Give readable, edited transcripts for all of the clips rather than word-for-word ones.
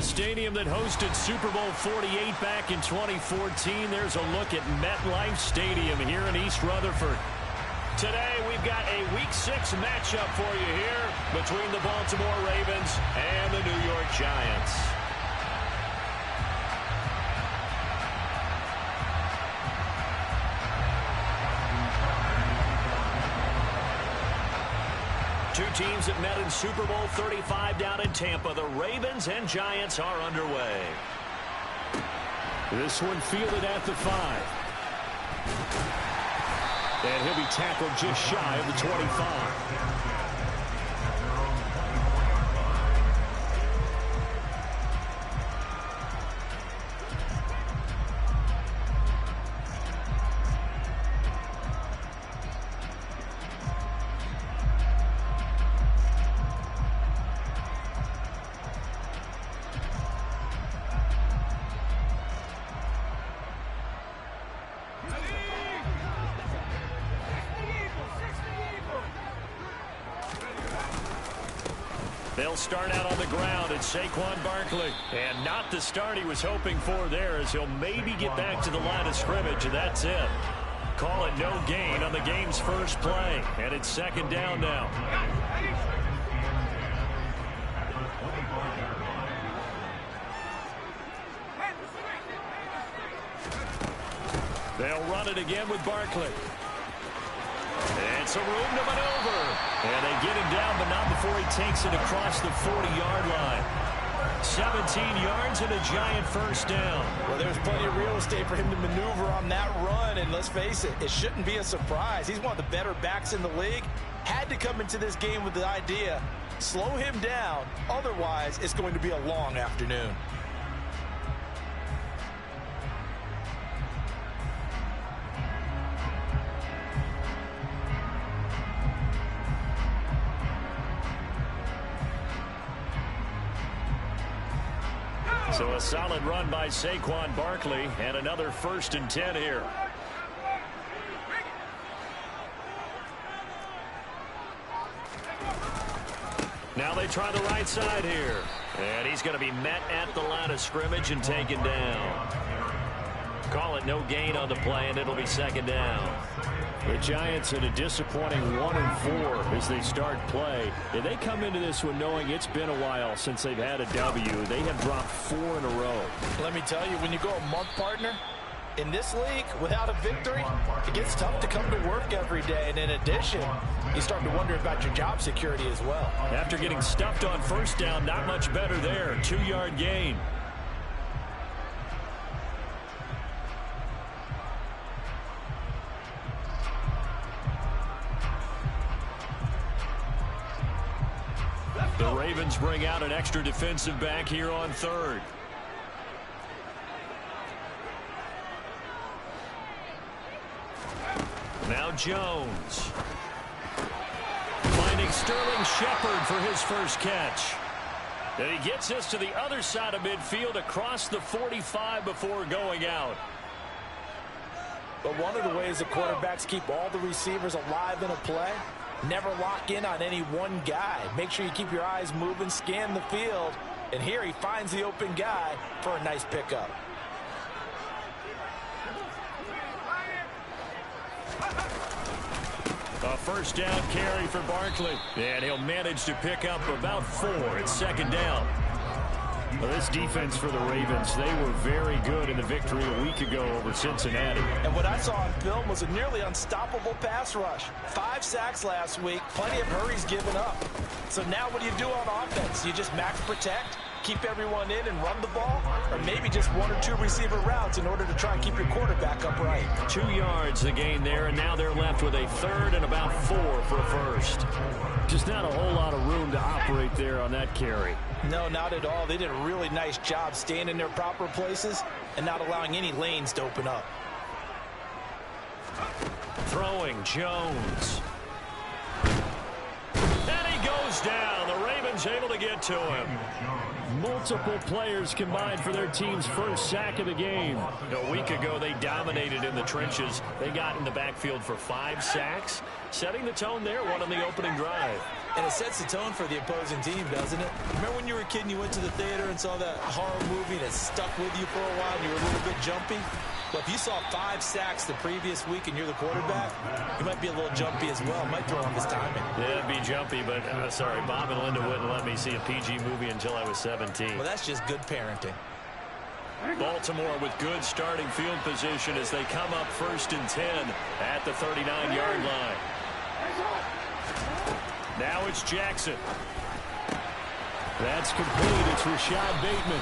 the stadium that hosted Super Bowl 48 back in 2014. There's a look at MetLife Stadium here in East Rutherford. Today, we've got a Week 6 matchup for you here between the Baltimore Ravens and the New York Giants. Two teams that met in Super Bowl 35 down in Tampa. The Ravens and Giants are underway. This one fielded at the 5. And he'll be tackled just shy of the 25. They'll start out on the ground. It's Saquon Barkley. And not the start he was hoping for there, as he'll maybe get back to the line of scrimmage, and that's it. Call it no gain on the game's first play. And it's second down now. They'll run it again with Barkley. And some room to maneuver. And they get him down, but not before he takes it across the 40-yard line. 17 yards and a Giant first down. Well, there's plenty of real estate for him to maneuver on that run. And let's face it, it shouldn't be a surprise. He's one of the better backs in the league. Had to come into this game with the idea, slow him down. Otherwise, it's going to be a long afternoon. So a solid run by Saquon Barkley, and another 1st and 10 here. Now they try the right side here. And he's going to be met at the line of scrimmage and taken down. Call it no gain on the play, and it'll be second down. The Giants in a disappointing 1-4 as they start play. And they come into this one knowing it's been a while since they've had a W. They have dropped 4 in a row. Let me tell you, when you go a month, partner, in this league, without a victory, it gets tough to come to work every day. And in addition, you start to wonder about your job security as well. After getting stuffed on first down, not much better there. 2-yard gain. The Ravens bring out an extra defensive back here on 3rd. Now Jones. Finding Sterling Shepard for his first catch. And he gets us to the other side of midfield across the 45 before going out. But one of the ways the quarterbacks keep all the receivers alive in a play, never lock in on any one guy. Make sure you keep your eyes moving, scan the field. And here he finds the open guy for a nice pickup. A first down carry for Barkley. And he'll manage to pick up about 4. It's second down. Well, this defense for the Ravens, they were very good in the victory a week ago over Cincinnati. And what I saw on film was a nearly unstoppable pass rush. 5 sacks last week, plenty of hurries given up. So now what do you do on offense? You just max protect, keep everyone in and run the ball, or maybe just 1 or 2 receiver routes in order to try and keep your quarterback upright. 2 yards the gain there, and now they're left with a 3rd and about 4 for a first. Just not a whole lot of room to operate there on that carry. No, not at all. They did a really nice job staying in their proper places and not allowing any lanes to open up. Throwing Jones. And he goes down. The Ravens He's able to get to him. Multiple players combined for their team's first sack of the game. A week ago, they dominated in the trenches. They got in the backfield for 5 sacks, setting the tone there, one on the opening drive. And it sets the tone for the opposing team, doesn't it? Remember when you were a kid and you went to the theater and saw that horror movie and it stuck with you for a while and you were a little bit jumpy? Well, if you saw 5 sacks the previous week and you're the quarterback, you might be a little jumpy as well. Might throw off his timing. Yeah, it'd be jumpy, but sorry, Bob and Linda wouldn't let me see a PG movie until I was 17. Well, that's just good parenting. Baltimore with good starting field position as they come up 1st and 10 at the 39-yard line. Now it's Jackson. That's complete. It's Rashad Bateman.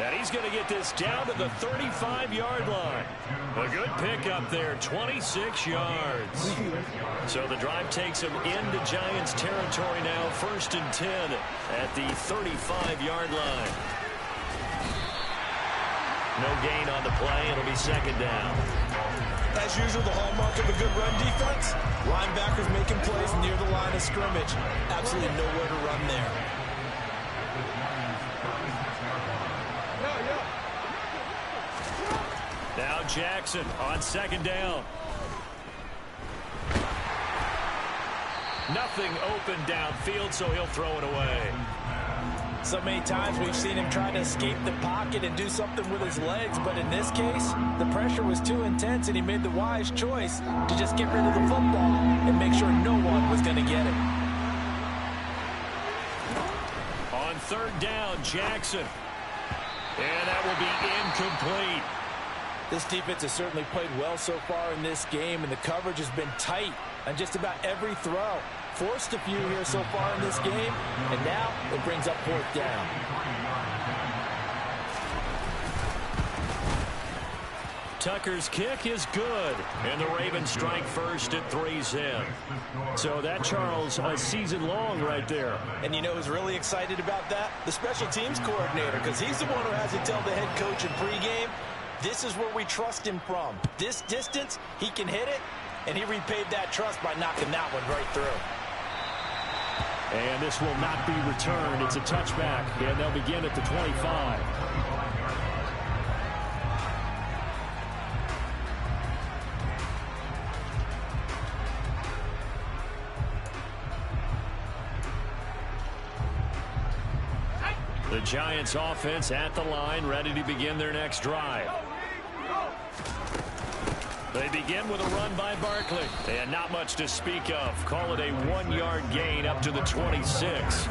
And he's going to get this down to the 35-yard line. A good pickup there, 26 yards. So the drive takes him into Giants territory now, 1st and 10 at the 35-yard line. No gain on the play. It'll be 2nd down. As usual, the hallmark of a good run defense, linebackers making plays near the line of scrimmage. Absolutely nowhere to run there. Now Jackson on 2nd down. Nothing open downfield, so he'll throw it away. So many times we've seen him try to escape the pocket and do something with his legs, but in this case, the pressure was too intense and he made the wise choice to just get rid of the football and make sure no one was going to get it. On 3rd down, Jackson. And that will be incomplete. This defense has certainly played well so far in this game, and the coverage has been tight on just about every throw. Forced a few here so far in this game, and now it brings up 4th down. Tucker's kick is good, and the Ravens strike first at 3's in. So that, Charles, a season long right there. And you know who's really excited about that? The special teams coordinator, because he's the one who has to tell the head coach in pregame, this is where we trust him from. This distance, he can hit it, and he repaid that trust by knocking that one right through. And this will not be returned. It's a touchback, and they'll begin at the 25. The Giants offense at the line, ready to begin their next drive. They begin with a run by Barkley. And not much to speak of. Call it a 1-yard gain up to the 26.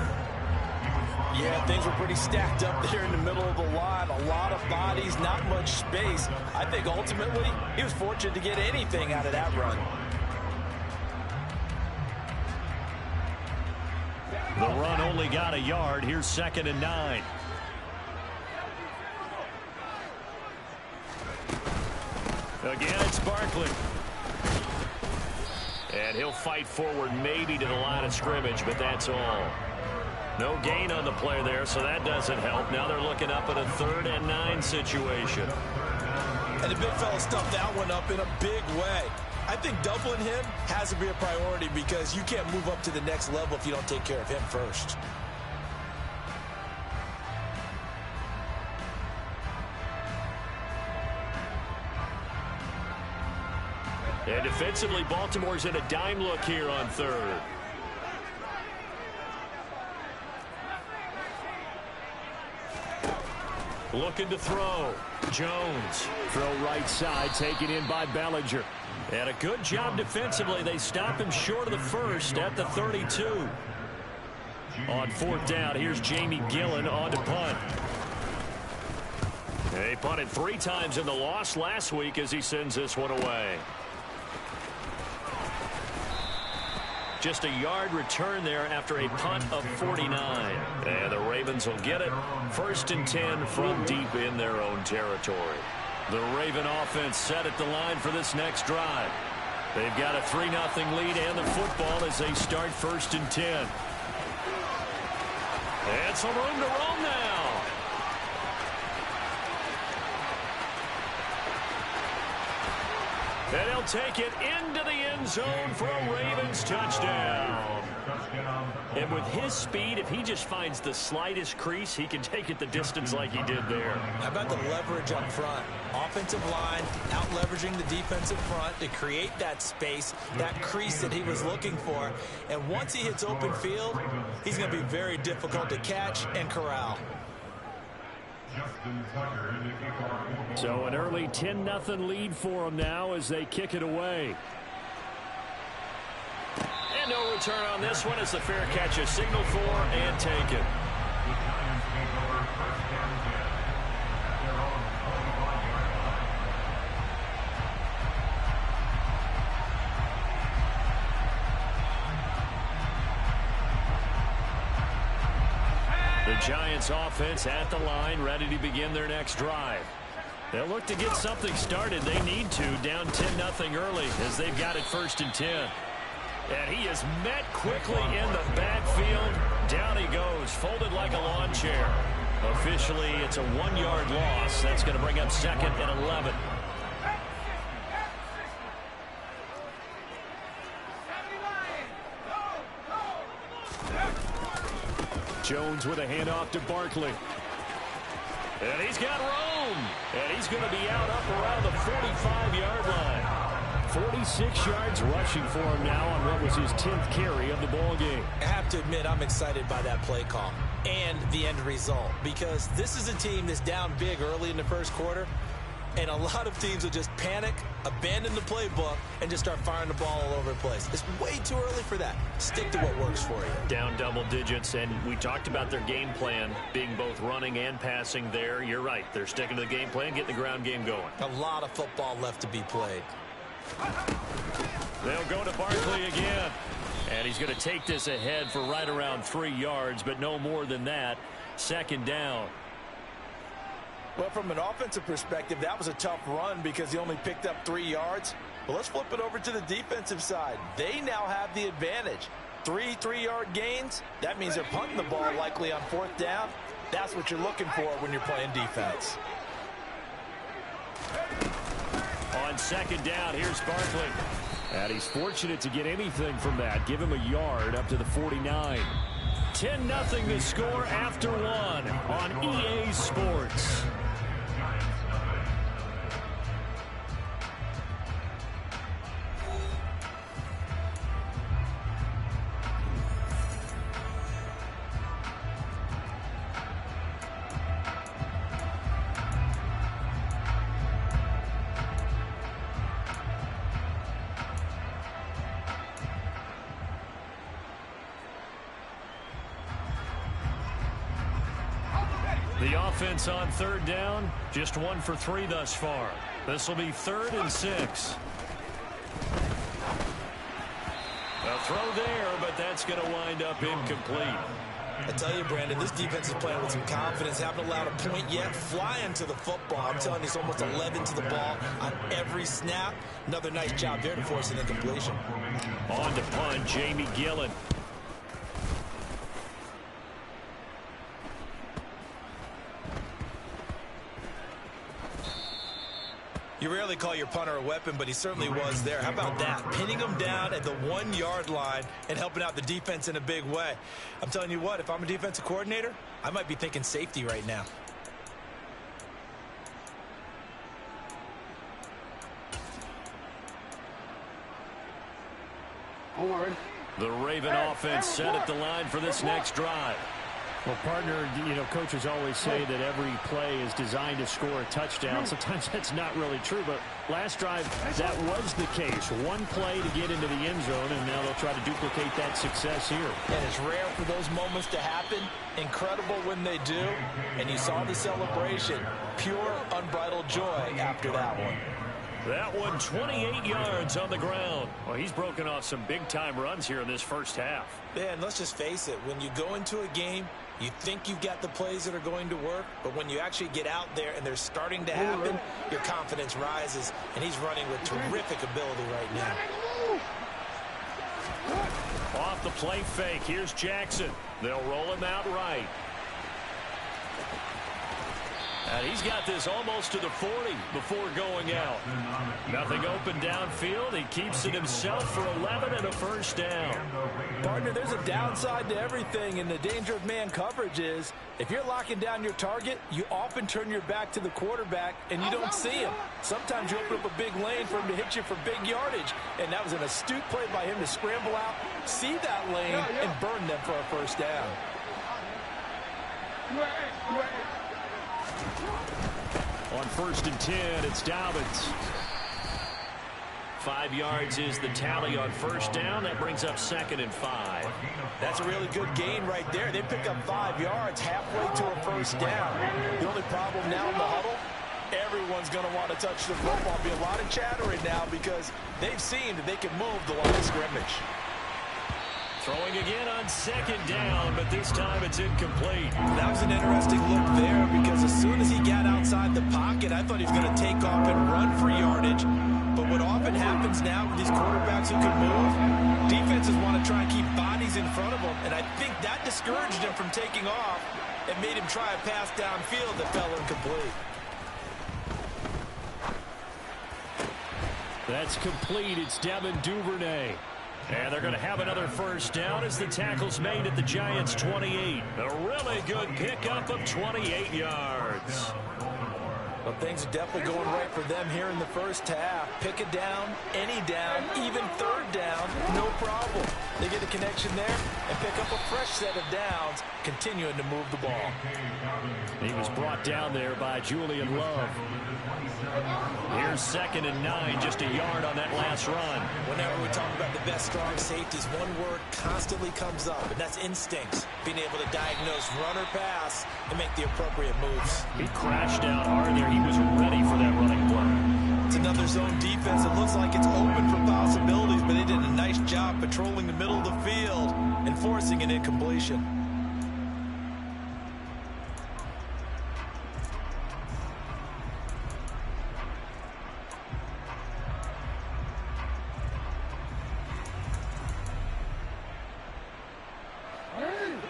Yeah, things were pretty stacked up there in the middle of the line. A lot of bodies, not much space. I think ultimately he was fortunate to get anything out of that run. The run only got a yard. Here's 2nd and 9. Again, it's Barkley. And he'll fight forward maybe to the line of scrimmage, but that's all. No gain on the play there, so that doesn't help. Now they're looking up at a 3rd and 9 situation. And the big fella stuffed that one up in a big way. I think doubling him has to be a priority because you can't move up to the next level if you don't take care of him first. And defensively, Baltimore's in a dime look here on 3rd. Looking to throw. Jones. Throw right side, taken in by Bellinger. And a good job defensively. They stop him short of the 1st at the 32. On 4th down, here's Jamie Gillen on to punt. They punted 3 times in the loss last week as he sends this one away. Just a yard return there after a punt of 49. And the Ravens will get it. 1st and 10 from deep in their own territory. The Raven offense set at the line for this next drive. They've got a 3-0 lead and the football as they start 1st and 10. And some room to roam now. And he'll take it into the end zone for a Ravens touchdown. And with his speed, if he just finds the slightest crease, he can take it the distance like he did there. How about the leverage up front? Offensive line out leveraging the defensive front to create that space, that crease that he was looking for. And once he hits open field, he's going to be very difficult to catch and corral. So an early 10-0 lead for them now as they kick it away. And no return on this one as the fair catch is signaled for and taken. The Giants offense at the line, ready to begin their next drive. They'll look to get something started. They need to, down 10-0 early as they've got it 1st and 10. And he is met quickly in the backfield. Down he goes, folded like a lawn chair. Officially, it's a 1-yard loss. That's going to bring up 2nd and 11. Jones with a handoff to Barkley. And he's got room. And he's going to be out up around the 45-yard line. 46 yards rushing for him now on what was his 10th carry of the ball game. I have to admit, I'm excited by that play call and the end result, because this is a team that's down big early in the first quarter, and a lot of teams will just panic, abandon the playbook, and just start firing the ball all over the place. It's way too early for that. Stick to what works for you. Down double digits, and we talked about their game plan being both running and passing there. You're right. They're sticking to the game plan, getting the ground game going. A lot of football left to be played. They'll go to Barkley again. And he's going to take this ahead for right around 3 yards, but no more than that. 2nd down. Well, from an offensive perspective, that was a tough run because he only picked up 3 yards. But let's flip it over to the defensive side. They now have the advantage. 3 3-yard gains. That means they're punting the ball likely on 4th down. That's what you're looking for when you're playing defense. On 2nd down, here's Barkley. And he's fortunate to get anything from that. Give him a yard up to the 49. 10-0 the score after 1 on EA Sports. The offense on 3rd down, just 1 for 3 thus far. This will be 3rd and 6. A throw there, but that's going to wind up incomplete. I tell you, Brandon, this defense is playing with some confidence. Haven't allowed a point yet. Flying to the football. I'm telling you, it's almost 11 to the ball on every snap. Another nice job there to force an incompletion. On to punt, Jamie Gillen. You rarely call your punter a weapon, but he certainly was there. How about that? Pinning him down at the 1-yard line and helping out the defense in a big way. I'm telling you what, if I'm a defensive coordinator, I might be thinking safety right now. The Raven offense set at the line for this next drive. Well, partner, coaches always say that every play is designed to score a touchdown. Sometimes that's not really true, but last drive, that was the case. One play to get into the end zone, and now they'll try to duplicate that success here. And it's rare for those moments to happen. Incredible when they do. And you saw the celebration. Pure, unbridled joy after that one. That one, 28 yards on the ground. Well, he's broken off some big-time runs here in this first half. Yeah, and let's just face it. When you go into a game, you think you've got the plays that are going to work, but when you actually get out there and they're starting to happen, your confidence rises, and he's running with terrific ability right now. Off the play fake, here's Jackson. They'll roll him out right. And he's got this almost to the 40 before going out. Nothing open downfield. He keeps it himself for 11 and a first down. Partner, there's a downside to everything, and the danger of man coverage is if you're locking down your target, you often turn your back to the quarterback and you don't see him. Sometimes you open up a big lane for him to hit you for big yardage, and that was an astute play by him to scramble out, see that lane, and burn them for a first down. On 1st and 10, it's Dobbins. 5 yards is the tally on first down. That brings up 2nd and 5. That's a really good gain right there. They pick up 5 yards halfway to a first down. The only problem now in the huddle, everyone's going to want to touch the football. There'll be a lot of chattering now because they've seen that they can move the line of scrimmage. Throwing again on 2nd down, but this time it's incomplete. That was an interesting look there because as soon as he got outside the pocket, I thought he was going to take off and run for yardage. But what often happens now with these quarterbacks who can move, defenses want to try and keep bodies in front of them, and I think that discouraged him from taking off and made him try a pass downfield that fell incomplete. That's complete. It's Devin Duvernay. And they're going to have another first down as the tackle's made at the Giants' 28. A really good pickup of 28 yards. Well, things are definitely going right for them here in the first half. Pick a down, any down, even 3rd down, no problem. They get a connection there and pick up a fresh set of downs, continuing to move the ball. He was brought down there by Julian Love. Here's 2nd and 9, just a yard on that last run. Whenever we talk about the best strong safeties, one word constantly comes up, and that's instincts. Being able to diagnose run or pass and make the appropriate moves. He crashed down hard there. He was ready for that running play. It's another zone defense. It looks like it's open for possibilities, but they did a nice job patrolling the middle of the field and forcing an incompletion.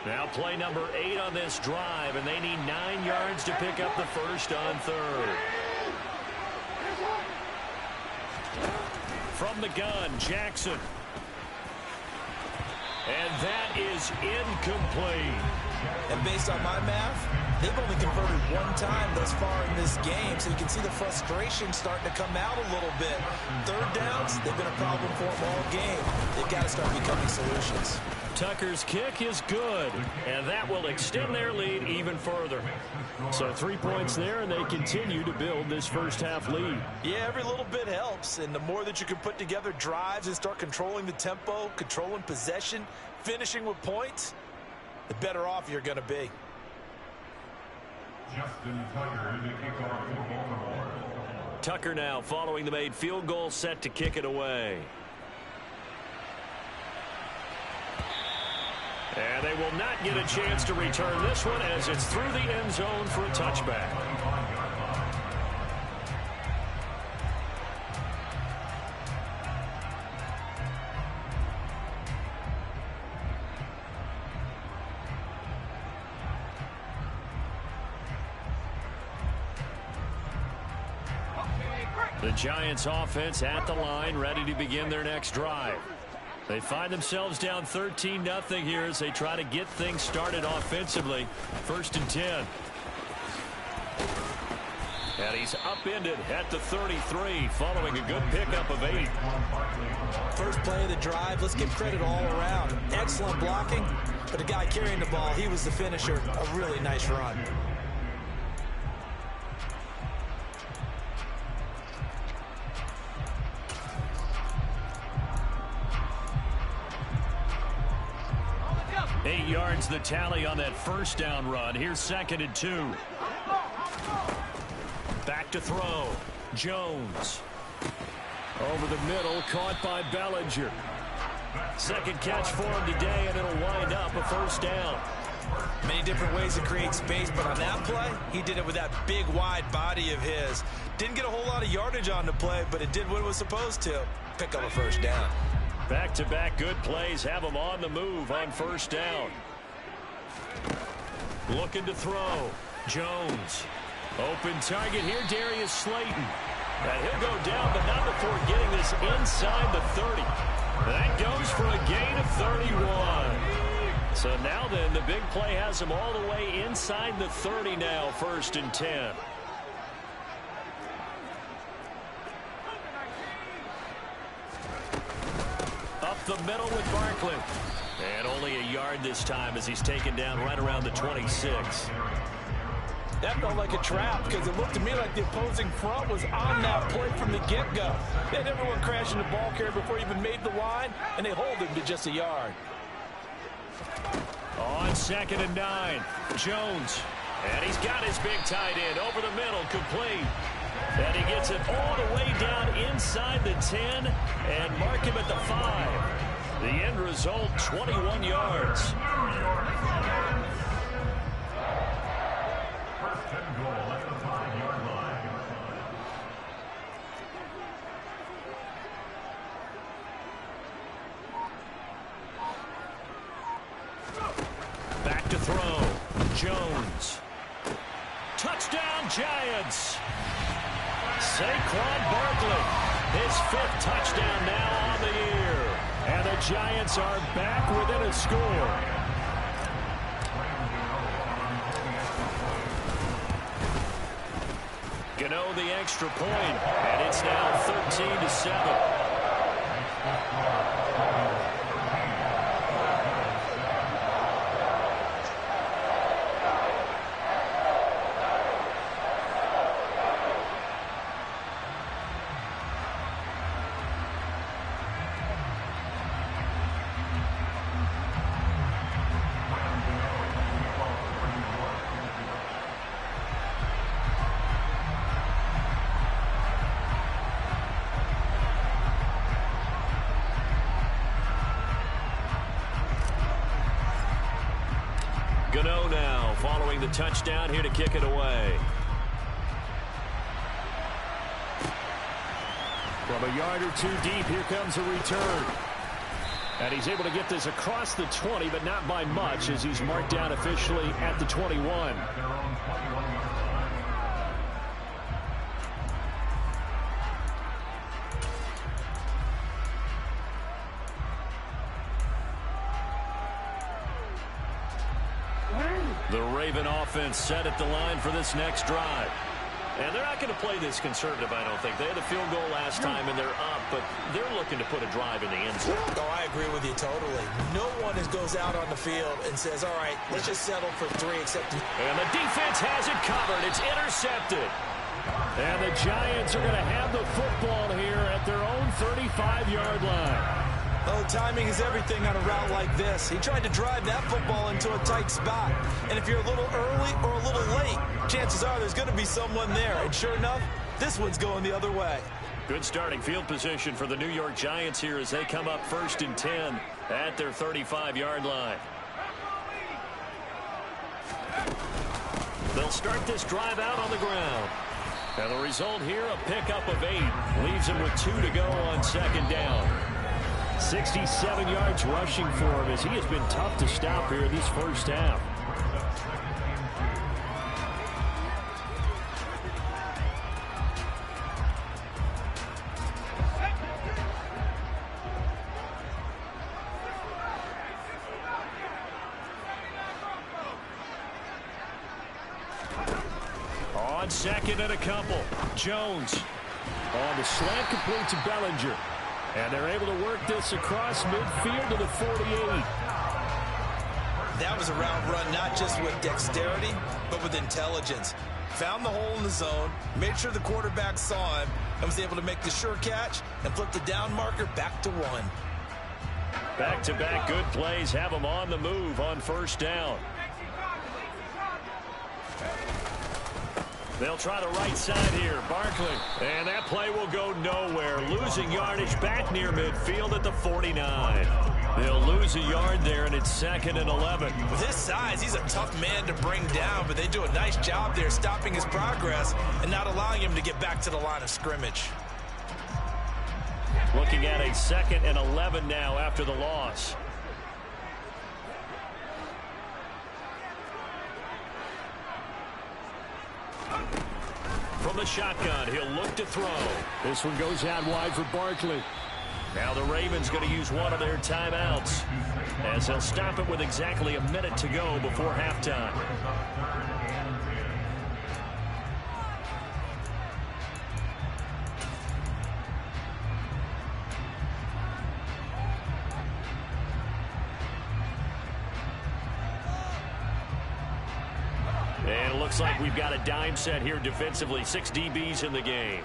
Now play number 8 on this drive, and they need 9 yards to pick up the first on 3rd. From the gun, Jackson. And that is incomplete. And based on my math, they've only converted 1 time thus far in this game, so you can see the frustration starting to come out a little bit. 3rd downs, they've been a problem for them all game. They've got to start becoming solutions. Tucker's kick is good, and that will extend their lead even further. So 3 points there, and they continue to build this first half lead. Yeah, every little bit helps, and the more that you can put together drives and start controlling the tempo, controlling possession, finishing with points, the better off you're going to be. Tucker now following the made field goal, set to kick it away. And they will not get a chance to return this one as it's through the end zone for a touchback. The Giants offense at the line, ready to begin their next drive. They find themselves down 13-0 here as they try to get things started offensively. 1st and 10. And he's upended at the 33 following a good pickup of 8. First play of the drive, let's give credit all around. Excellent blocking, but the guy carrying the ball, he was the finisher. A really nice run. Eight yards the tally on that first down run. Here's 2nd and 2. Back to throw. Jones. Over the middle, caught by Bellinger. Second catch for him today, and it'll wind up a first down. Many different ways to create space, but on that play, he did it with that big, wide body of his. Didn't get a whole lot of yardage on the play, but it did what it was supposed to. Pick up a first down. Back-to-back good plays have him on the move on first down. Looking to throw. Jones. Open target here, Darius Slayton. And he'll go down, but not before getting this inside the 30. That goes for a gain of 31. So now then, the big play has him all the way inside the 30 now, 1st and 10. Up the middle with Barkley. And only a yard this time as he's taken down right around the 26. That felt like a trap because it looked to me like the opposing front was on that play from the get-go. They had everyone crashing the ball carrier before he even made the line, and they hold him to just a yard. On 2nd and 9, Jones. And he's got his big tight end over the middle, complete. And he gets it all the way down inside the 10 and mark him at the 5. The end result, 21 yards. Back to throw. Jones. Touchdown, Giants. Saquon Barkley, his 5th touchdown now on the year. And the Giants are back within a score. Gano the extra point, and it's now 13-7. Gano now following the touchdown here to kick it away. From a yard or 2 deep, here comes a return. And he's able to get this across the 20, but not by much as he's marked down officially at the 21. The Raven offense set at the line for this next drive. And they're not going to play this conservative, I don't think. They had a field goal last time, and they're up, but they're looking to put a drive in the end zone. Oh, I agree with you totally. No one goes out on the field and says, all right, let's just settle for 3 except... And the defense has it covered. It's intercepted. And the Giants are going to have the football here at their own 35-yard line. Oh, timing is everything on a route like this. He tried to drive that football into a tight spot. And if you're a little early or a little late, chances are there's going to be someone there. And sure enough, this one's going the other way. Good starting field position for the New York Giants here as they come up 1st and 10 at their 35-yard line. They'll start this drive out on the ground. And the result here, a pickup of 8. Leaves them with 2 to go on 2nd down. 67 yards rushing for him as he has been tough to stop here in this first half. On 2nd and a couple, Jones on the slant, complete to Bellinger. And they're able to work this across midfield to the 48. That was a route run not just with dexterity, but with intelligence. Found the hole in the zone, made sure the quarterback saw him, and was able to make the sure catch and flip the down marker back to 1. Back-to-back good plays have them on the move on 1st down. They'll try the right side here. Barkley. And that play will go nowhere. Losing yardage back near midfield at the 49. They'll lose a yard there, and it's 2nd and 11. With his size, he's a tough man to bring down, but they do a nice job there stopping his progress and not allowing him to get back to the line of scrimmage. Looking at a 2nd and 11 now after the loss. From the shotgun, he'll look to throw. This one goes out wide for Barkley. Now the Ravens going to use one of their timeouts as they'll stop it with exactly a minute to go before halftime. And it looks like we've got a dime set here defensively. 6 DBs in the game.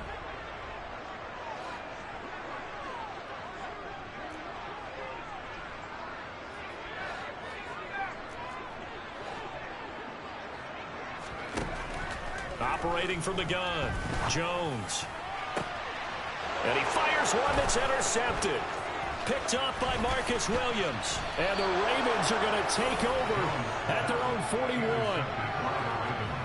Operating from the gun, Jones. And he fires one that's intercepted. Picked off by Marcus Williams. And the Ravens are going to take over at their own 41.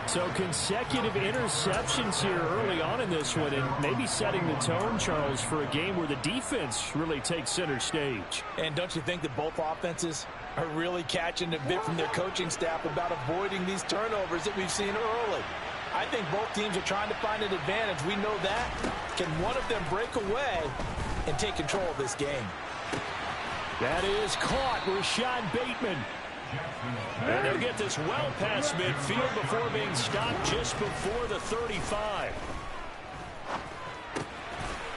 So consecutive interceptions here early on in this one, and maybe setting the tone, Charles, for a game where the defense really takes center stage. And don't you think that both offenses are really catching a bit from their coaching staff about avoiding these turnovers that we've seen early? I think both teams are trying to find an advantage. We know that. Can one of them break away and take control of this game? That is caught. Rashad Bateman. And they'll get this well past midfield before being stopped just before the 35.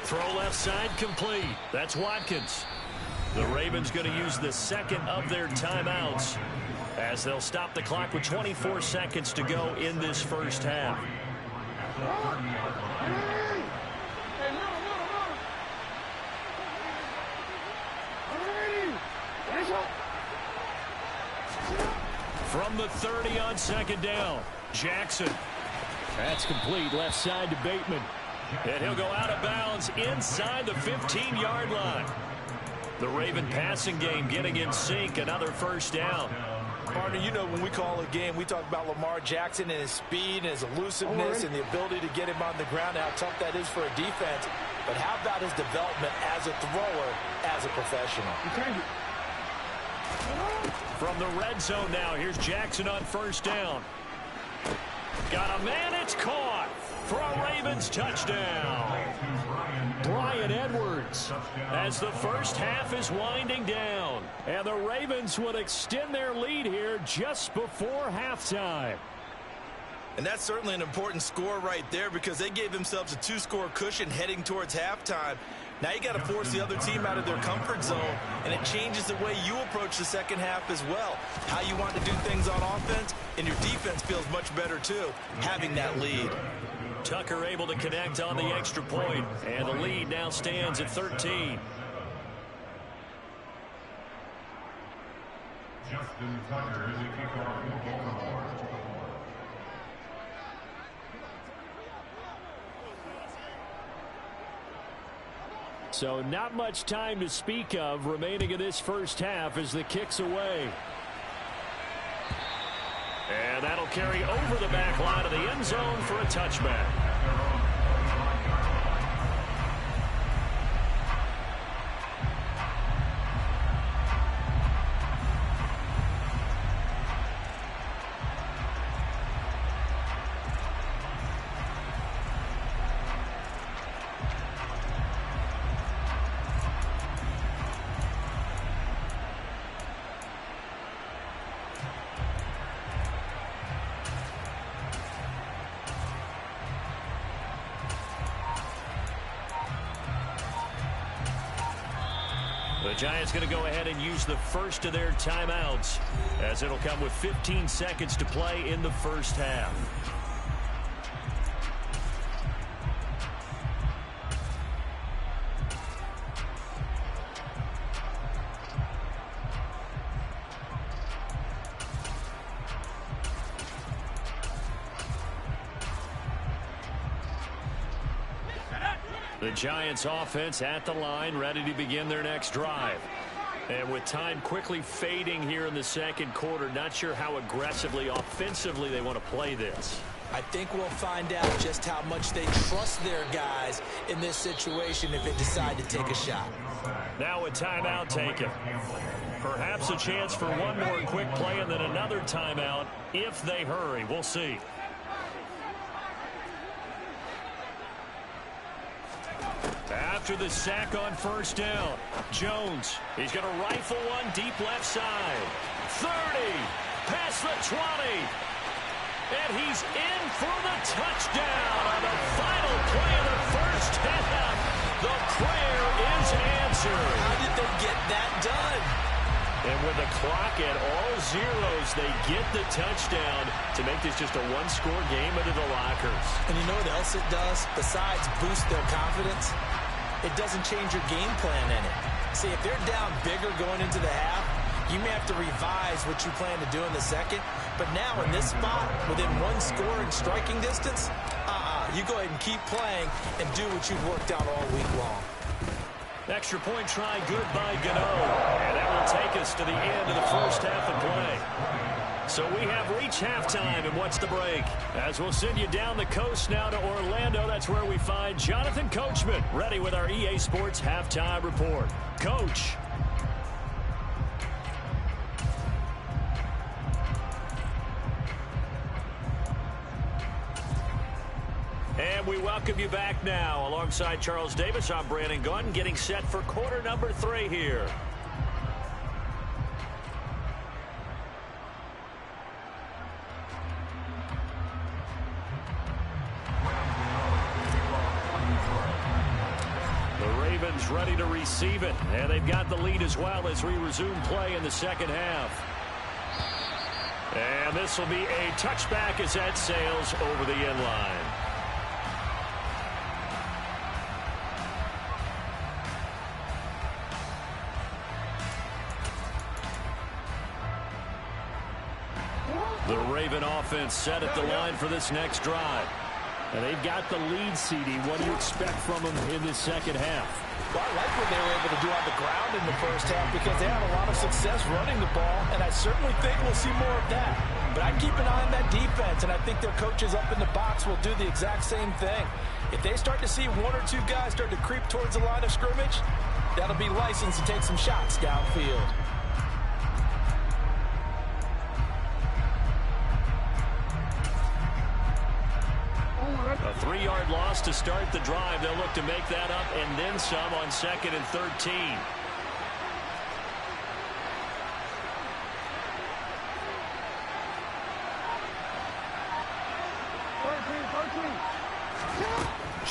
Throw left side complete. That's Watkins. The Ravens going to use the second of their timeouts as they'll stop the clock with 24 seconds to go in this first half. From the 30 on second down, Jackson. That's complete, left side to Bateman. And he'll go out of bounds inside the 15-yard line. The Raven passing game getting in sync, another first down. Partner, you know when we call a game, we talk about Lamar Jackson and his speed and his elusiveness and the ability to get him on the ground, how tough that is for a defense. But how about his development as a thrower, as a professional? From the red zone now, here's Jackson on first down. Got a man, it's caught for a Ravens touchdown. Bryan Edwards. As the first half is winding down. And the Ravens would extend their lead here just before halftime. And that's certainly an important score right there because they gave themselves a 2-score cushion heading towards halftime. Now you got to force the other team out of their comfort zone, and it changes the way you approach the second half as well. How you want to do things on offense, and your defense feels much better too, having that lead. Tucker able to connect on the extra point, and the lead now stands at 13. Justin Tucker is a kickoff. So not much time to speak of remaining in this first half as the kick's away. And that'll carry over the back line of the end zone for a touchback. The Giants going to go ahead and use the first of their timeouts as it'll come with 15 seconds to play in the first half. The Giants offense at the line, ready to begin their next drive. And with time quickly fading here in the second quarter, not sure how aggressively, offensively they want to play this. I think we'll find out just how much they trust their guys in this situation if they decide to take a shot. Now a timeout taken. Perhaps a chance for one more quick play and then another timeout if they hurry. We'll see. after the sack on first down. Jones, he's going to rifle one deep left side. 30, past the 20. And he's in for the touchdown on the final play of the first half. The prayer is answered. How did they get that done? And with the clock at all zeros, they get the touchdown to make this just a one-score game into the lockers. And you know what else it does? Besides boost their confidence, it doesn't change your game plan in it. See, if they're down bigger going into the half, you may have to revise what you plan to do in the second. But now in this spot, within one score and striking distance, you go ahead and keep playing and do what you've worked out all week long. Extra point try good by Gano. And that will take us to the end of the first half of play. So we have reached halftime, and what's the break? As we'll send you down the coast now to Orlando, that's where we find Jonathan Coachman, ready with our EA Sports Halftime Report. Coach. And we welcome you back now. Alongside Charles Davis, I'm Brandon Gunn, getting set for quarter number 3 here. The Ravens ready to receive it. And they've got the lead as well as we resume play in the second half. And this will be a touchback as that sails over the end line. The Raven offense set at the line for this next drive. And they've got the lead, CD. What do you expect from them in this second half? Well, I like what they were able to do on the ground in the first half because they had a lot of success running the ball, and I certainly think we'll see more of that. But I keep an eye on that defense, and I think their coaches up in the box will do the exact same thing. If they start to see one or two guys start to creep towards the line of scrimmage, that'll be licensed to take some shots downfield. A 3-yard loss to start the drive. They'll look to make that up and then some on 2nd and 13.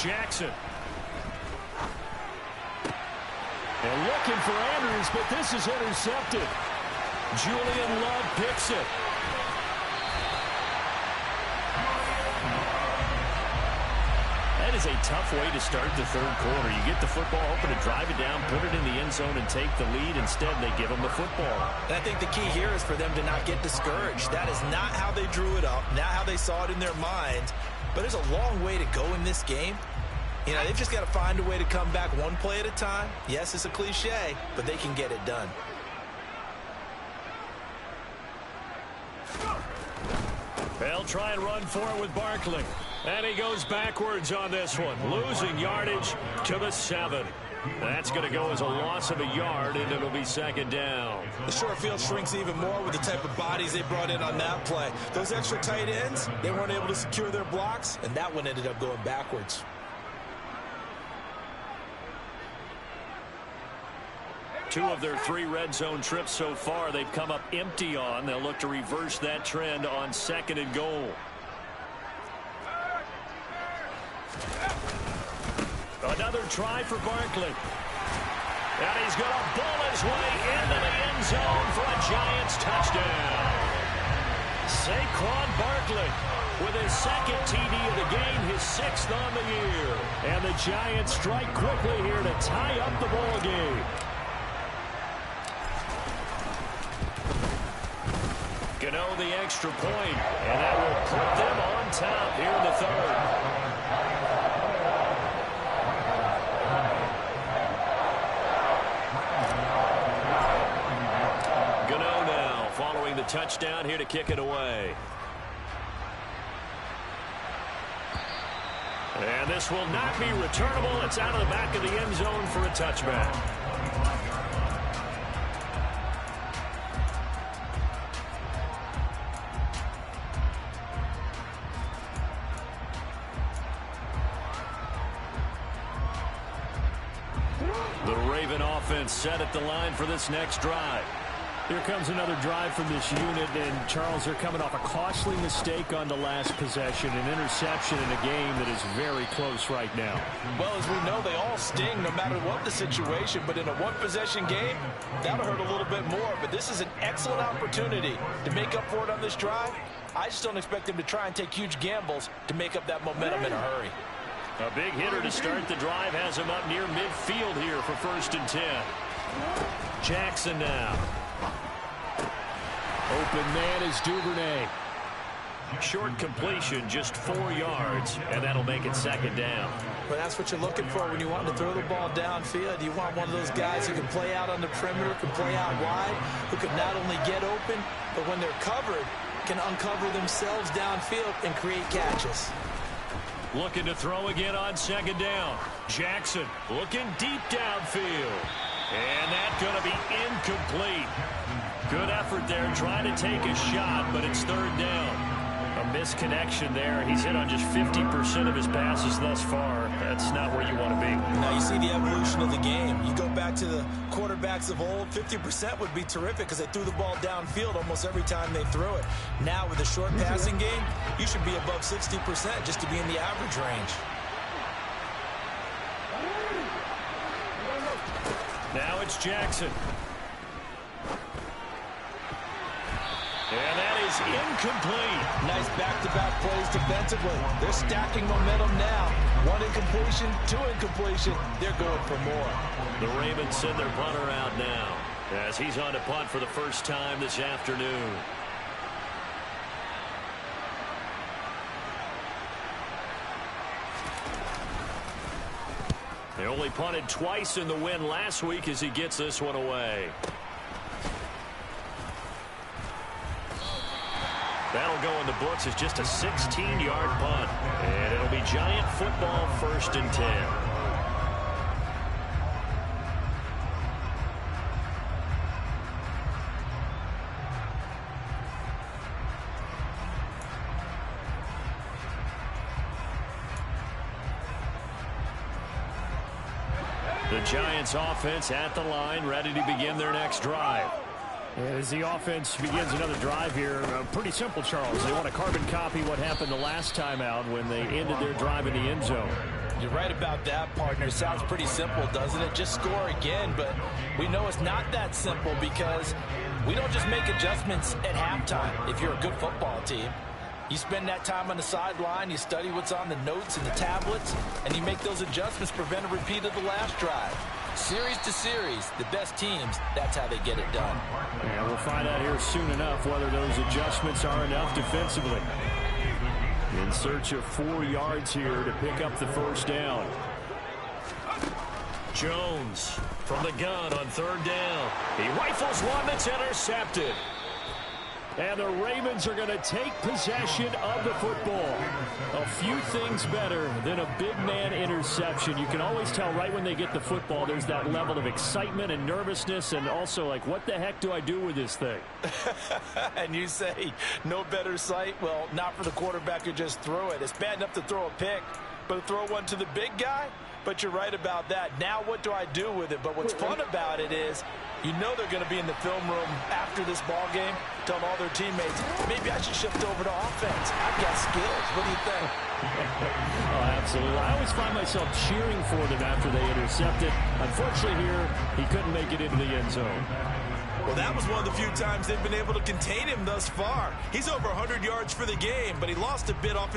Jackson. They're looking for Andrews, but this is intercepted. Julian Love picks it. That is a tough way to start the third quarter. You get the football, hoping to drive it down, put it in the end zone, and take the lead. Instead, they give them the football. And I think the key here is for them to not get discouraged. That is not how they drew it up, not how they saw it in their minds. But there's a long way to go in this game. You know, they've just got to find a way to come back one play at a time. Yes, it's a cliche, but they can get it done. They'll try and run for it with Barkley. And he goes backwards on this one, losing yardage to the 7. That's going to go as a loss of a yard, and it'll be 2nd down. The short field shrinks even more with the type of bodies they brought in on that play. Those extra tight ends, they weren't able to secure their blocks, and that one ended up going backwards. Two of their 3 red zone trips so far, they've come up empty on. They'll look to reverse that trend on 2nd and goal. Another try for Barkley. And he's going to bull his way into the end zone for a Giants touchdown. Saquon Barkley with his 2nd TD of the game, his 6th on the year. And the Giants strike quickly here to tie up the ball game. Gano the extra point, and that will put them on top here in the 3rd. Following the touchdown here to kick it away. And this will not be returnable. It's out of the back of the end zone for a touchback. driven offense set at the line for this next drive. Here comes another drive from this unit, and Charles, they're coming off a costly mistake on the last possession, an interception in a game that is very close right now. Well, as we know, they all sting no matter what the situation, but in a one-possession game, that'll hurt a little bit more. But this is an excellent opportunity to make up for it on this drive. I just don't expect them to try and take huge gambles to make up that momentum in a hurry. A big hitter to start the drive has him up near midfield here for 1st and 10. Jackson now. Open man is Duvernay. Short completion, just 4 yards, and that'll make it 2nd down. But that's what you're looking for when you want to throw the ball downfield. You want one of those guys who can play out on the perimeter, can play out wide, who can not only get open, but when they're covered, can uncover themselves downfield and create catches. Looking to throw again on 2nd down. Jackson looking deep downfield. And that's going to be incomplete. Good effort there, trying to take a shot, but it's 3rd down. A misconnection there. He's hit on just 50% of his passes thus far. That's not where you want to be. Now you see the evolution of the game. You go back to the quarterbacks of old, 50% would be terrific because they threw the ball downfield almost every time they threw it. Now with the short passing game, you should be above 60% just to be in the average range. Now it's Jackson. And that is incomplete. Nice back-to-back plays defensively. They're stacking momentum now. 1 incompletion, 2 incompletion. They're going for more. The Ravens send their punter out now as he's on to punt for the first time this afternoon. They only punted twice in the win last week as he gets this one away. That'll go in the books as just a 16-yard punt. And it'll be Giant football, 1st and 10. The Giants offense at the line, ready to begin their next drive. As the offense begins another drive here, pretty simple, Charles. They want to carbon copy what happened the last time out when they ended their drive in the end zone. You're right about that, partner. Sounds pretty simple, doesn't it? Just score again, but we know it's not that simple because we don't just make adjustments at halftime if you're a good football team. You spend that time on the sideline, you study what's on the notes and the tablets, and you make those adjustments, prevent a repeat of the last drive. Series to series, the best teams, that's how they get it done. And we'll find out here soon enough whether those adjustments are enough defensively. In search of 4 yards here to pick up the 1st down. Jones from the gun on 3rd down. He rifles one that's intercepted. And the Ravens are going to take possession of the football. A few things better than a big man interception. You can always tell right when they get the football, there's that level of excitement and nervousness and also like, what the heck do I do with this thing? And you say, no better sight? Well, not for the quarterback who just threw it. It's bad enough to throw a pick, but to throw one to the big guy? But you're right about that. Now what do I do with it? But what's fun about it is you know they're going to be in the film room after this ball game telling all their teammates, maybe I should shift over to offense. I've got skills. What do you think? Oh, absolutely. I always find myself cheering for them after they intercept it. Unfortunately here, he couldn't make it into the end zone. Well, that was one of the few times they've been able to contain him thus far. He's over 100 yards for the game, but he lost a bit off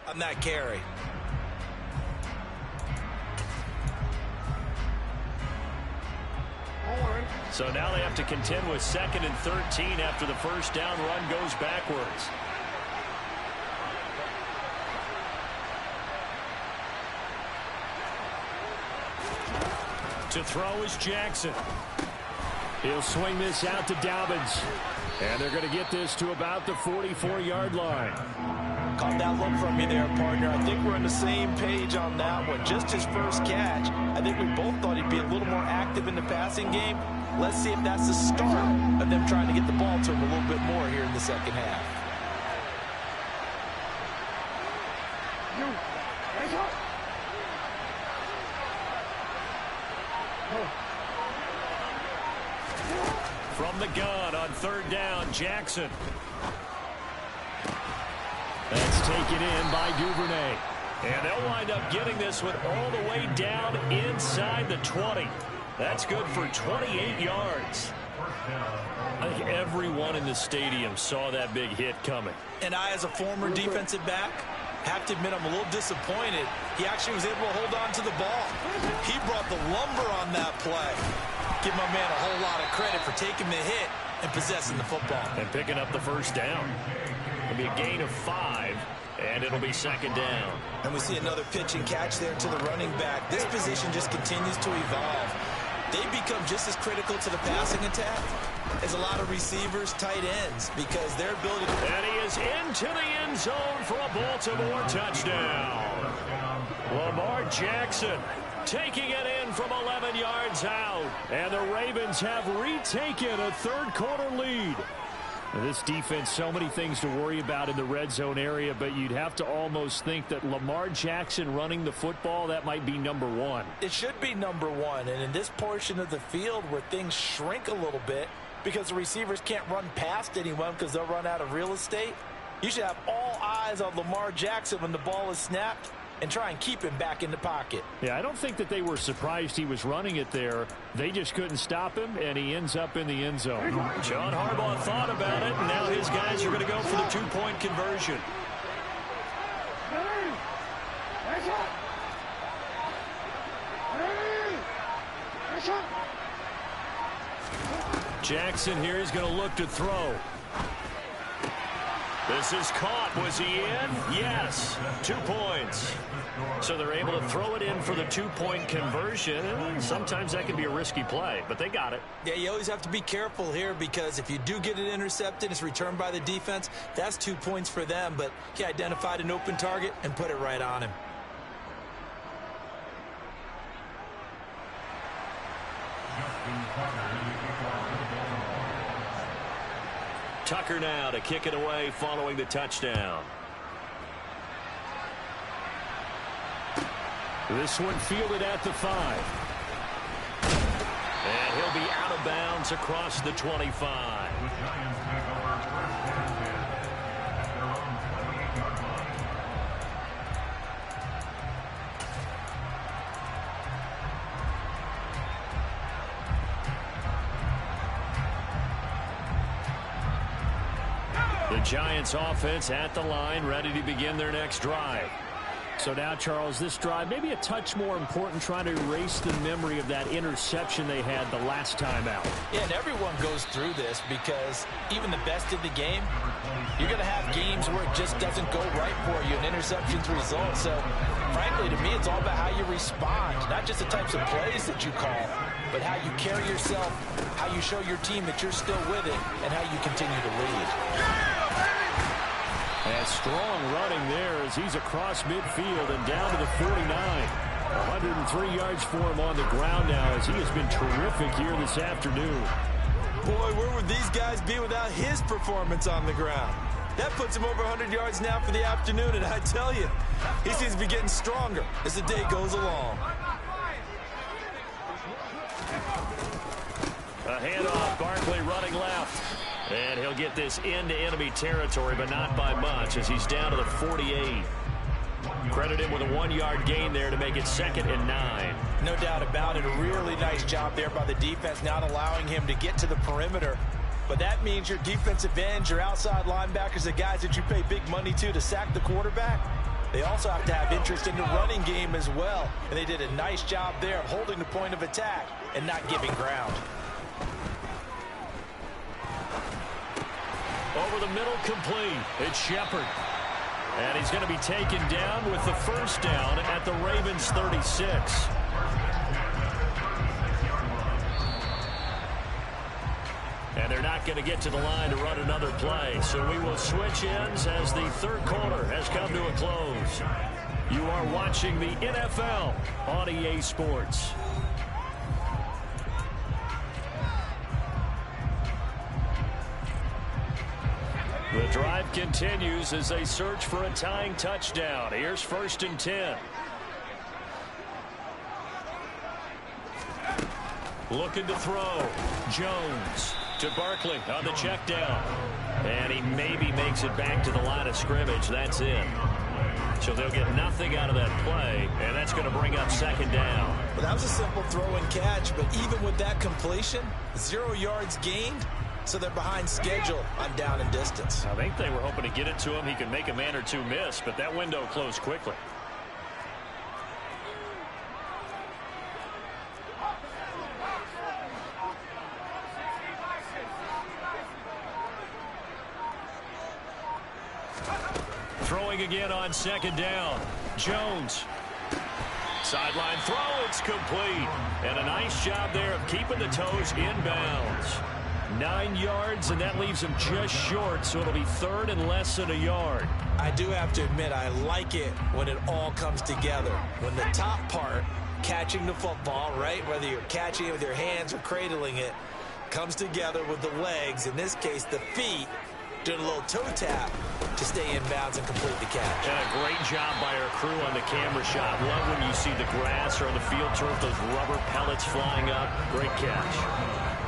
on that carry. So now they have to contend with 2nd and 13 after the first down run goes backwards. To throw is Jackson. He'll swing this out to Dobbins. And they're going to get this to about the 44-yard line. Caught that look from you there, partner. I think we're on the same page on that one. Just his first catch. I think we both thought he'd be a little more active in the passing game. Let's see if that's the start of them trying to get the ball to him a little bit more here in the second half. From the gun on 3rd down, Jackson. That's taken in by Duvernay. And they'll wind up getting this one all the way down inside the 20. That's good for 28 yards. I think everyone in the stadium saw that big hit coming. And I, as a former defensive back, have to admit I'm a little disappointed. He actually was able to hold on to the ball. He brought the lumber on that play. Give my man a whole lot of credit for taking the hit and possessing the football. And picking up the first down. It'll be a gain of 5, and it'll be 2nd down. And we see another pitch and catch there to the running back. This position just continues to evolve. They become just as critical to the passing attack as a lot of receivers, tight ends, because their ability to... And he is into the end zone for a Baltimore touchdown. Lamar Jackson taking it in from 11 yards out. And the Ravens have retaken a third-quarter lead. This defense, so many things to worry about in the red zone area, but you'd have to almost think that Lamar Jackson running the football, that might be number 1. It should be number 1, and in this portion of the field where things shrink a little bit because the receivers can't run past anyone because they'll run out of real estate, you should have all eyes on Lamar Jackson when the ball is snapped and try and keep him back in the pocket. Yeah, I don't think that they were surprised he was running it there. They just couldn't stop him, and he ends up in the end zone. John Harbaugh thought about it, and now his guys are going to go for the 2-point conversion. Jackson here is going to look to throw. This is caught. Was he in? Yes. 2 points. So they're able to throw it in for the 2-point conversion. Sometimes that can be a risky play, but they got it. Yeah, you always have to be careful here because if you do get it intercepted, it's returned by the defense. That's 2 points for them, but he identified an open target and put it right on him. Tucker now to kick it away following the touchdown. This one fielded at the 5. And he'll be out of bounds across the 25. The Giants offense at the line, ready to begin their next drive. So now, Charles, this drive maybe a touch more important, trying to erase the memory of that interception they had the last time out. Yeah, and everyone goes through this because even the best in the game, you're going to have games where it just doesn't go right for you, and interceptions result. So, frankly, to me, it's all about how you respond, not just the types of plays that you call, but how you carry yourself, how you show your team that you're still with it, and how you continue to lead. And strong running there as he's across midfield and down to the 49. 103 yards for him on the ground now as he has been terrific here this afternoon. Boy, where would these guys be without his performance on the ground? That puts him over 100 yards now for the afternoon, and I tell you, he seems to be getting stronger as the day goes along. A handoff, Barkley running left. And he'll get this into enemy territory, but not by much as he's down to the 48. Credit him with a 1-yard gain there to make it 2nd and 9. No doubt about it. A really nice job there by the defense, not allowing him to get to the perimeter. But that means your defensive ends, your outside linebackers, the guys that you pay big money to sack the quarterback, They also have to have interest in the running game as well. And they did a nice job there of holding the point of attack and not giving ground. Over the middle, complete. It's Shepard. And he's going to be taken down with the first down at the Ravens 36. And they're not going to get to the line to run another play. So we will switch ends as the third quarter has come to a close. You are watching the NFL on EA Sports. The drive continues as they search for a tying touchdown. Here's 1st and 10. Looking to throw. Jones to Barkley on the check down. And he maybe makes it back to the line of scrimmage. That's it. So they'll get nothing out of that play, and that's going to bring up 2nd down. Well, that was a simple throw and catch, but even with that completion, 0 yards gained, so they're behind schedule on down and distance. I think they were hoping to get it to him. He could make a man or two miss, but that window closed quickly. Throwing again on 2nd down. Jones. Sideline throw. It's complete. And a nice job there of keeping the toes inbounds. 9 yards, and that leaves him just short, so it'll be 3rd and less than a yard. I do have to admit, I like it when it all comes together. When the top part, catching the football, right, whether you're catching it with your hands or cradling it, comes together with the legs, in this case the feet, doing a little toe tap to stay in bounds and complete the catch. And a great job by our crew on the camera shot. Love when you see the grass or on the field turf, those rubber pellets flying up. Great catch.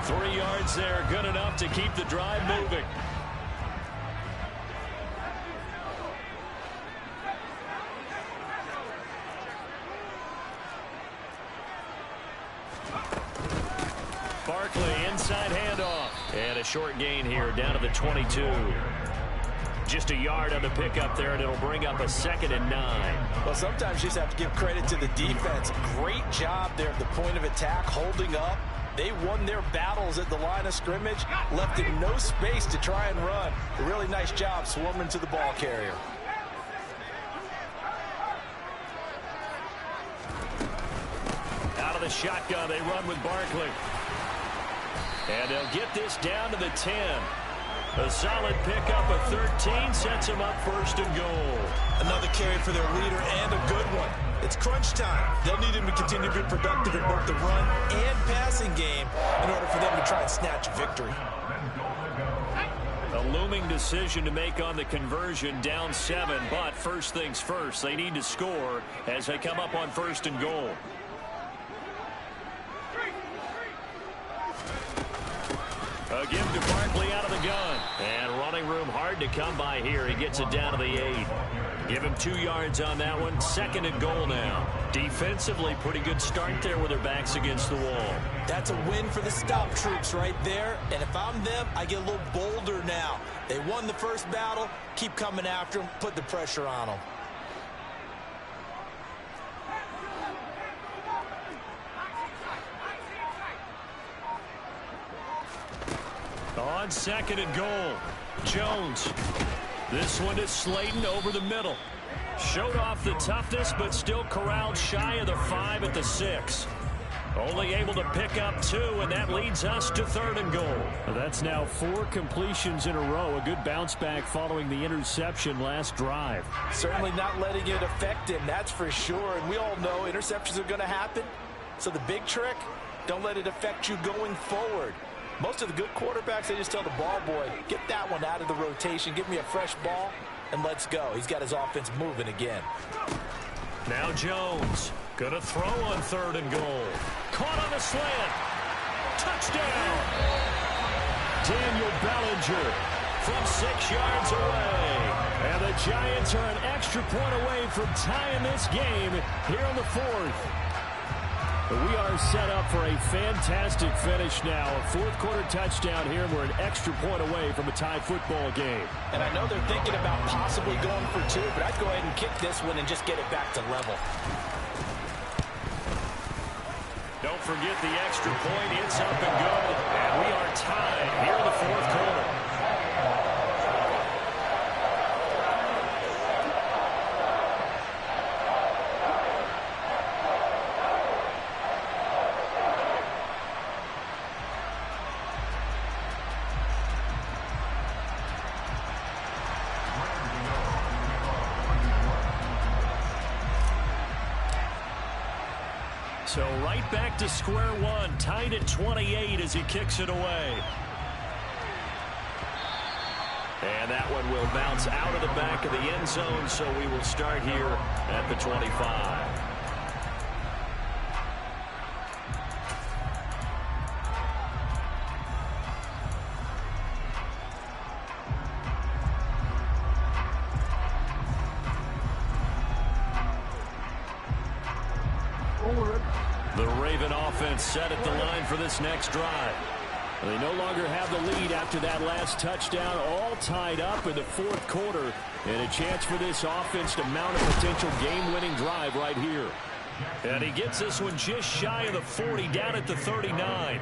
3 yards there, good enough to keep the drive moving. Barkley, inside handoff. And a short gain here, down to the 22. Just a yard on the pickup there, and it'll bring up a 2nd and 9. Well, sometimes you just have to give credit to the defense. Great job there at the point of attack, holding up. They won their battles at the line of scrimmage, left him no space to try and run. A really nice job swarming to the ball carrier. Out of the shotgun, they run with Barkley. And they'll get this down to the 10. A solid pickup of 13 sets them up 1st and goal. Another carry for their leader and a good one. It's crunch time. They'll need him to continue to be productive in both the run and passing game in order for them to try and snatch a victory. A looming decision to make on the conversion, down 7, but first things first, they need to score as they come up on 1st and goal. A give to Barkley out of the gun. And running room hard to come by here. He gets it down to the 8. Give him 2 yards on that one. 2nd and goal now. Defensively, pretty good start there with their backs against the wall. That's a win for the stop troops right there. And if I'm them, I get a little bolder now. They won the first battle. Keep coming after them. Put the pressure on them. On 2nd and goal, Jones. This one is Slayton over the middle. Showed off the toughness, but still corralled shy of the 5 at the 6. Only able to pick up 2, and that leads us to 3rd and goal. That's now 4 completions in a row. A good bounce back following the interception last drive. Certainly not letting it affect him, that's for sure. And we all know interceptions are going to happen. So the big trick, don't let it affect you going forward. Most of the good quarterbacks, they just tell the ball boy, get that one out of the rotation, give me a fresh ball, and let's go. He's got his offense moving again. Now Jones, gonna throw on 3rd and goal. Caught on the slant. Touchdown! Daniel Bellinger from 6 yards away. And the Giants are an extra point away from tying this game here in the 4th. We are set up for a fantastic finish now. A fourth-quarter touchdown here. We're an extra point away from a tie football game. And I know they're thinking about possibly going for two, but I'd go ahead and kick this one and just get it back to level. Don't forget the extra point. It's up and good. And we are tied here in the fourth quarter. So right back to square one, tied at 28 as he kicks it away. And that one will bounce out of the back of the end zone, so we will start here at the 25. The Raven offense set at the line for this next drive. They no longer have the lead after that last touchdown, all tied up in the fourth quarter, and a chance for this offense to mount a potential game-winning drive right here. And he gets this one just shy of the 40, down at the 39.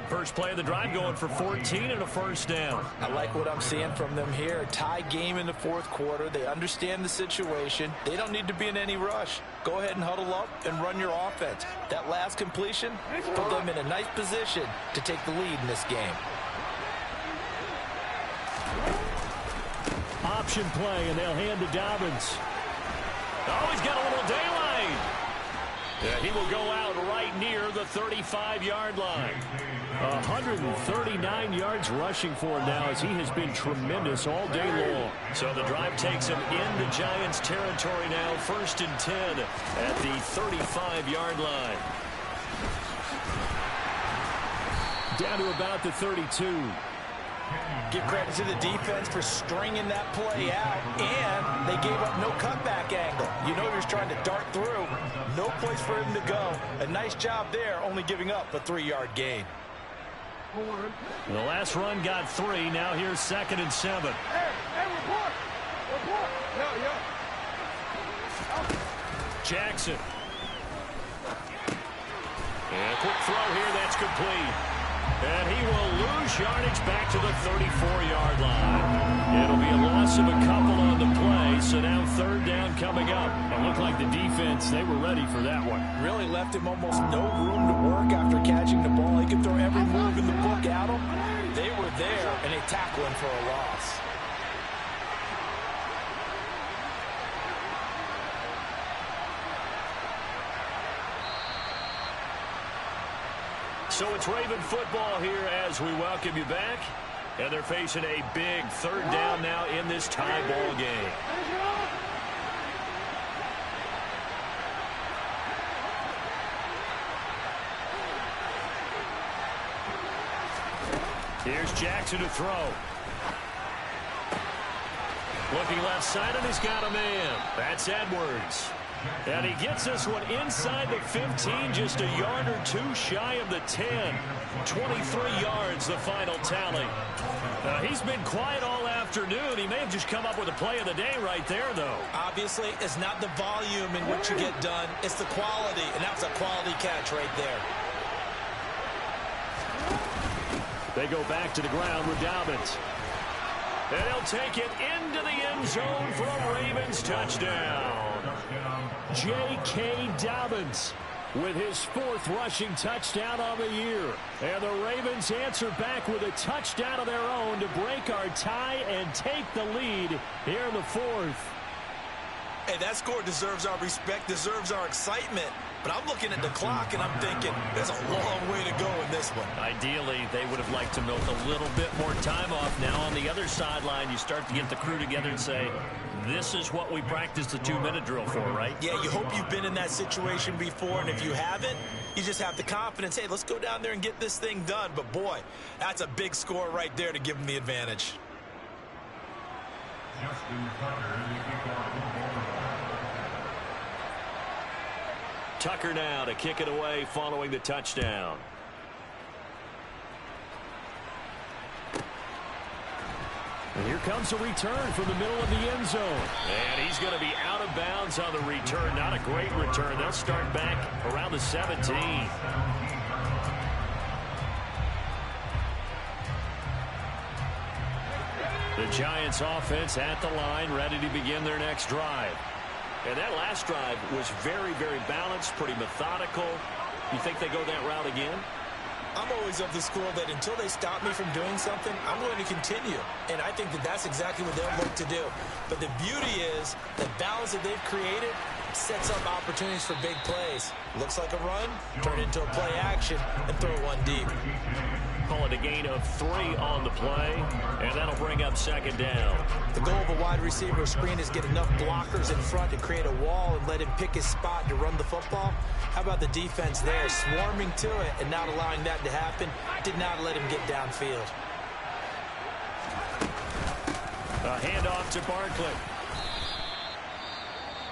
First play of the drive going for 14 and a first down. I like what I'm seeing from them here. Tie game in the fourth quarter. They understand the situation. They don't need to be in any rush. Go ahead and huddle up and run your offense. That last completion put them in a nice position to take the lead in this game. Option play, and they'll hand to Dobbins. Oh, he's got a little daylight. Yeah, he will go out right near the 35-yard line. 139 yards rushing for him now, as he has been tremendous all day long. So the drive takes him into Giants territory now, 1st and 10 at the 35-yard line. Down to about the 32. Give credit to the defense for stringing that play out, and they gave up no cutback angle. You know you're trying to dart through. No place for him to go. A nice job there, only giving up a 3-yard gain. The last run got 3. Now here's 2nd and 7. Report. Jackson. And a quick throw here. That's complete. And he will lose yardage back to the 34-yard line. It'll be a loss of a couple on the play, so now 3rd down coming up. It looked like the defense, they were ready for that one. Really left him almost no room to work after catching the ball. He could throw every move in the book at him. They were there, and they tackle him for a loss. So it's Raven football here as we welcome you back. And they're facing a big 3rd down now in this tie ball game. Here's Jackson to throw. Looking left side, and he's got a man. That's Edwards. And he gets this one inside the 15, just a yard or two shy of the 10. 23 yards, the final tally. He's been quiet all afternoon. He may have just come up with a play of the day right there, though. Obviously, it's not the volume in which you get done. It's the quality, and that's a quality catch right there. They go back to the ground with Dobbins. And he'll take it into the end zone for a Ravens touchdown. J.K. Dobbins with his 4th rushing touchdown on the year. And the Ravens answer back with a touchdown of their own to break our tie and take the lead here in the 4th. Hey, that score deserves our respect, deserves our excitement. But I'm looking at the clock, and I'm thinking, there's a long way to go in this one. Ideally, they would have liked to milk a little bit more time off. Now, on the other sideline, you start to get the crew together and say, this is what we practiced the 2-minute drill for, right? Yeah, you hope you've been in that situation before, and if you haven't, you just have the confidence, hey, let's go down there and get this thing done. But, boy, that's a big score right there to give them the advantage. Tucker now to kick it away following the touchdown. And here comes a return from the middle of the end zone. And he's going to be out of bounds on the return. Not a great return. They'll start back around the 17. The Giants offense at the line, ready to begin their next drive. And that last drive was very, very balanced, pretty methodical. You think they go that route again? I'm always of the school that until they stop me from doing something, I'm going to continue. And I think that that's exactly what they'll look to do. But the beauty is the balance that they've created sets up opportunities for big plays. Looks like a run, turn it into a play action, and throw one deep. Call it a gain of 3 on the play, and that'll bring up second down. The goal of a wide receiver screen is get enough blockers in front to create a wall and let him pick his spot to run the football. How about the defense there, swarming to it and not allowing that to happen? Did not let him get downfield. A handoff to Barkley.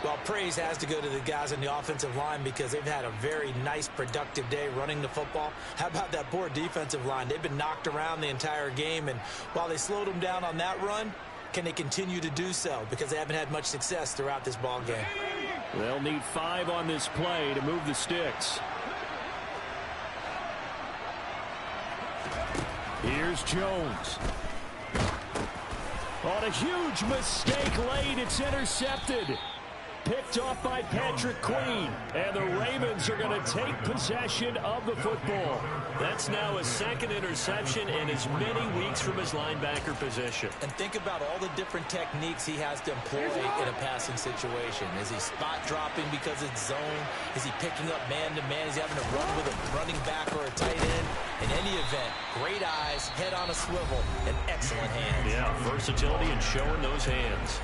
Well, praise has to go to the guys on the offensive line because they've had a very nice, productive day running the football. How about that poor defensive line? They've been knocked around the entire game, and while they slowed them down on that run, can they continue to do so? Because they haven't had much success throughout this ball game. They'll need 5 on this play to move the sticks. Here's Jones. On a huge mistake late, it's intercepted. Picked off by Patrick Queen, and the Ravens are going to take possession of the football. That's now his second interception in as many weeks from his linebacker position. And think about all the different techniques he has to employ in a passing situation. Is he spot dropping because it's zone? Is he picking up man-to-man? Is he having to run with a running back or a tight end? In any event, great eyes, head on a swivel, and excellent hands. Yeah, versatility and showing those hands.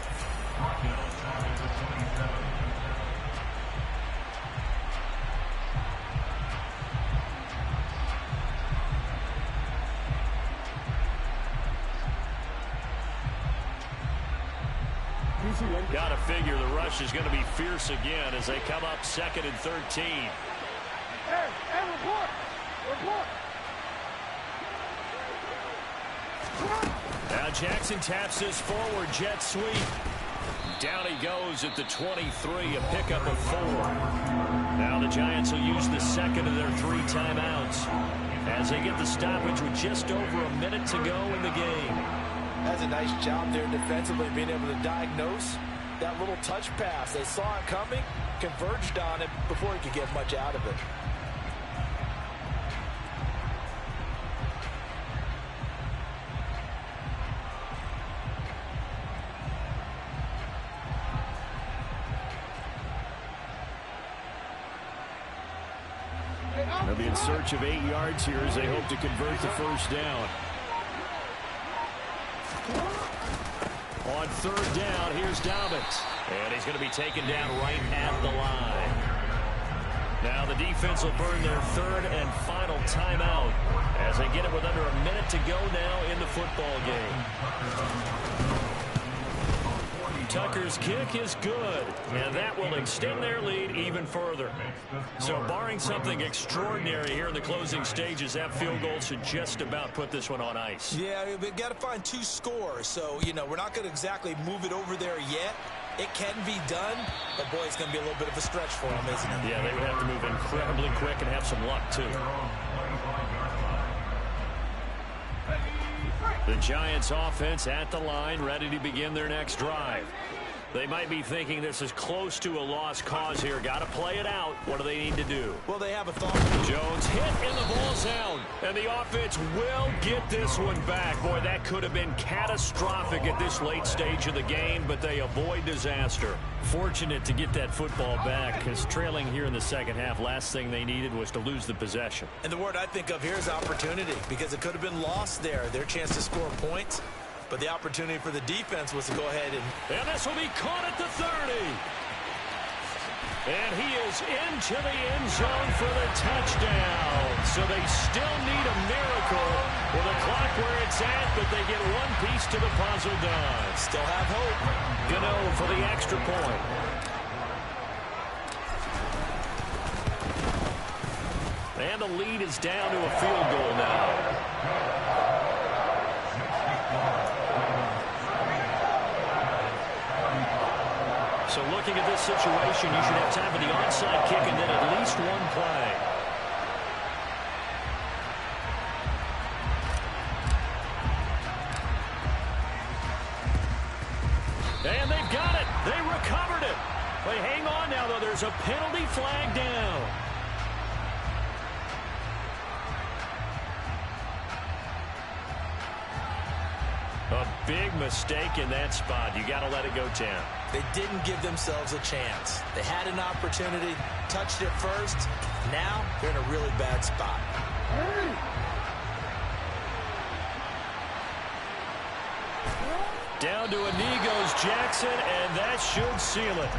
Got to figure the rush is going to be fierce again as they come up 2nd and 13. Hey, report! Now Jackson taps this forward jet sweep. Down he goes at the 23, a pickup of 4. Now the Giants will use the second of their 3 timeouts as they get the stoppage with just over a minute to go in the game. That's a nice job there defensively, being able to diagnose that little touch pass. They saw it coming, converged on it before he could get much out of it. They'll be in search of 8 yards here as they hope to convert the first down. On 3rd down, here's Dobbins. And he's going to be taken down right at the line. Now the defense will burn their 3rd and final timeout as they get it with under a minute to go now in the football game. Tucker's kick is good, and that will extend their lead even further. So barring something extraordinary here in the closing stages, that field goal should just about put this one on ice. Yeah, we've got to find 2 scores. So, you know, we're not going to exactly move it over there yet. It can be done, but, boy, it's going to be a little bit of a stretch for them, isn't it? Yeah, they would have to move incredibly quick and have some luck, too. The Giants offense at the line, ready to begin their next drive. They might be thinking this is close to a lost cause here. Got to play it out. What do they need to do? Well, they have a thought. Jones hit and the ball's out. And the offense will get this one back. Boy, that could have been catastrophic at this late stage of the game, but they avoid disaster. Fortunate to get that football back because trailing here in the second half, last thing they needed was to lose the possession. And the word I think of here is opportunity because it could have been lost there. Their chance to score points. But the opportunity for the defense was to go ahead and this will be caught at the 30. And he is into the end zone for the touchdown. So they still need a miracle with the clock where it's at, but they get one piece to the puzzle done. Still have hope. Gano for the extra point. the lead is down to a field goal now. So looking at this situation, you should have time for the onside kick and then at least one play. And they've got it. They recovered it. But hang on now, though. There's a penalty flag down. A big mistake in that spot. You got to let it go, Tam. They didn't give themselves a chance. They had an opportunity, touched it first. Now they're in a really bad spot. Down to a knee goes Jackson, and that should seal it.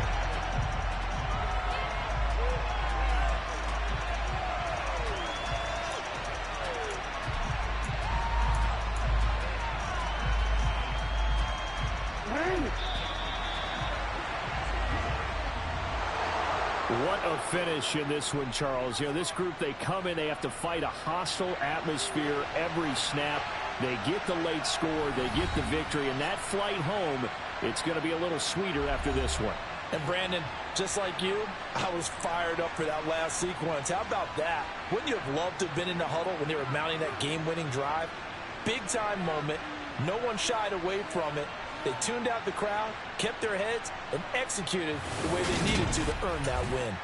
What a finish in this one, Charles. You know, this group, they come in, they have to fight a hostile atmosphere every snap. They get the late score, they get the victory, and that flight home, it's going to be a little sweeter after this one. And Brandon, just like you, I was fired up for that last sequence. How about that? Wouldn't you have loved to have been in the huddle when they were mounting that game-winning drive? Big-time moment. No one shied away from it. They tuned out the crowd, kept their heads, and executed the way they needed to earn that win.